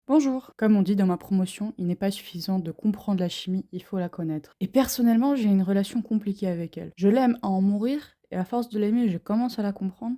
Bonjour. Comme on dit dans ma promotion, il n'est pas suffisant de comprendre la chimie, il faut la connaître. Et personnellement, j'ai une relation compliquée avec elle. Je l'aime à en mourir, et à force de l'aimer, je commence à la comprendre.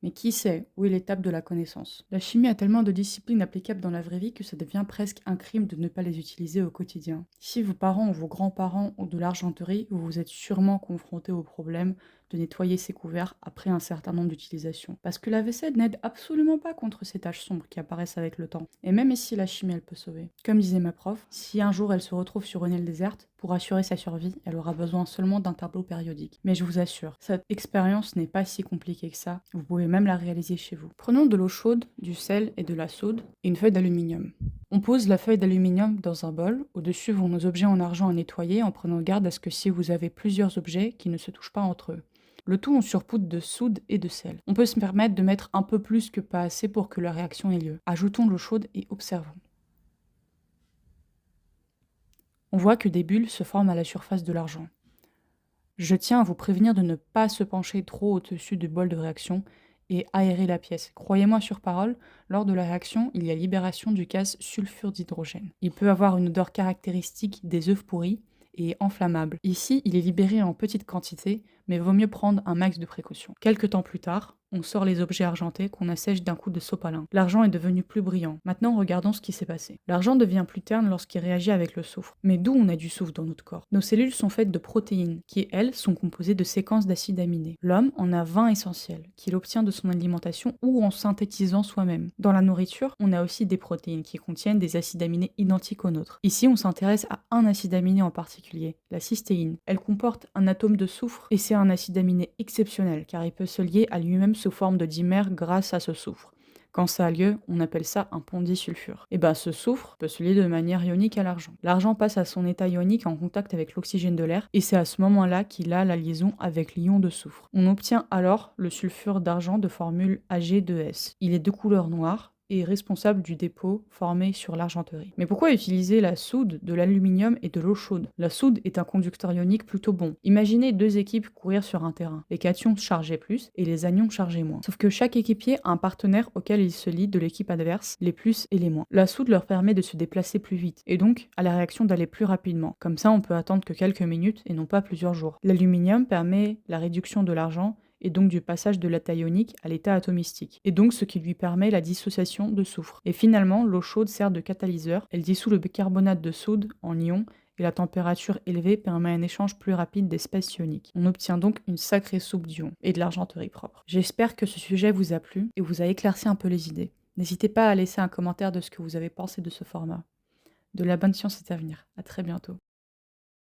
Mais qui sait où est l'étape de la connaissance? La chimie a tellement de disciplines applicables dans la vraie vie que ça devient presque un crime de ne pas les utiliser au quotidien. Si vos parents ou vos grands-parents ont de l'argenterie, vous vous êtes sûrement confronté au problème de nettoyer ses couverts après un certain nombre d'utilisations. Parce que la vaisselle n'aide absolument pas contre ces taches sombres qui apparaissent avec le temps. Et même ici, la chimie, elle peut sauver. Comme disait ma prof, si un jour elle se retrouve sur une île déserte, pour assurer sa survie, elle aura besoin seulement d'un tableau périodique. Mais je vous assure, cette expérience n'est pas si compliquée que ça. Vous pouvez même la réaliser chez vous. Prenons de l'eau chaude, du sel et de la soude et une feuille d'aluminium. On pose la feuille d'aluminium dans un bol. Au-dessus vont nos objets en argent à nettoyer en prenant garde à ce que si vous avez plusieurs objets, qu'ils ne se touchent pas entre eux. Le tout on surpoudre de soude et de sel. On peut se permettre de mettre un peu plus que pas assez pour que la réaction ait lieu. Ajoutons l'eau chaude et observons. On voit que des bulles se forment à la surface de l'argent. Je tiens à vous prévenir de ne pas se pencher trop au-dessus du bol de réaction et aérer la pièce. Croyez-moi sur parole, lors de la réaction, il y a libération du gaz sulfure d'hydrogène. Il peut avoir une odeur caractéristique des œufs pourris et enflammable. Ici, il est libéré en petite quantité, mais vaut mieux prendre un max de précautions. Quelques temps plus tard, on sort les objets argentés qu'on assèche d'un coup de sopalin. L'argent est devenu plus brillant. Maintenant, regardons ce qui s'est passé. L'argent devient plus terne lorsqu'il réagit avec le soufre. Mais d'où on a du soufre dans notre corps? Nos cellules sont faites de protéines, qui elles sont composées de séquences d'acides aminés. L'homme en a 20 essentiels, qu'il obtient de son alimentation ou en synthétisant soi-même. Dans la nourriture, on a aussi des protéines qui contiennent des acides aminés identiques aux nôtres. Ici, on s'intéresse à un acide aminé en particulier, la cystéine. Elle comporte un atome de soufre et c'est un acide aminé exceptionnel car il peut se lier à lui-même sous forme de dimère grâce à ce soufre. Quand ça a lieu, on appelle ça un pont disulfure. Et ben ce soufre peut se lier de manière ionique à l'argent. L'argent passe à son état ionique en contact avec l'oxygène de l'air et c'est à ce moment-là qu'il a la liaison avec l'ion de soufre. On obtient alors le sulfure d'argent de formule Ag2S. Il est de couleur noire et est responsable du dépôt formé sur l'argenterie. Mais pourquoi utiliser la soude, de l'aluminium et de l'eau chaude? La soude est un conducteur ionique plutôt bon. Imaginez deux équipes courir sur un terrain. Les cations chargeaient plus et les anions chargeaient moins. Sauf que chaque équipier a un partenaire auquel il se lie de l'équipe adverse, les plus et les moins. La soude leur permet de se déplacer plus vite et donc à la réaction d'aller plus rapidement. Comme ça, on peut attendre que quelques minutes et non pas plusieurs jours. L'aluminium permet la réduction de l'argent et donc du passage de l'état ionique à l'état atomistique, et donc ce qui lui permet la dissociation de soufre. Et finalement, l'eau chaude sert de catalyseur, elle dissout le bicarbonate de soude en ion, et la température élevée permet un échange plus rapide d'espèces ioniques. On obtient donc une sacrée soupe d'ions, et de l'argenterie propre. J'espère que ce sujet vous a plu, et vous a éclairci un peu les idées. N'hésitez pas à laisser un commentaire de ce que vous avez pensé de ce format. De la bonne science est à venir. À très bientôt.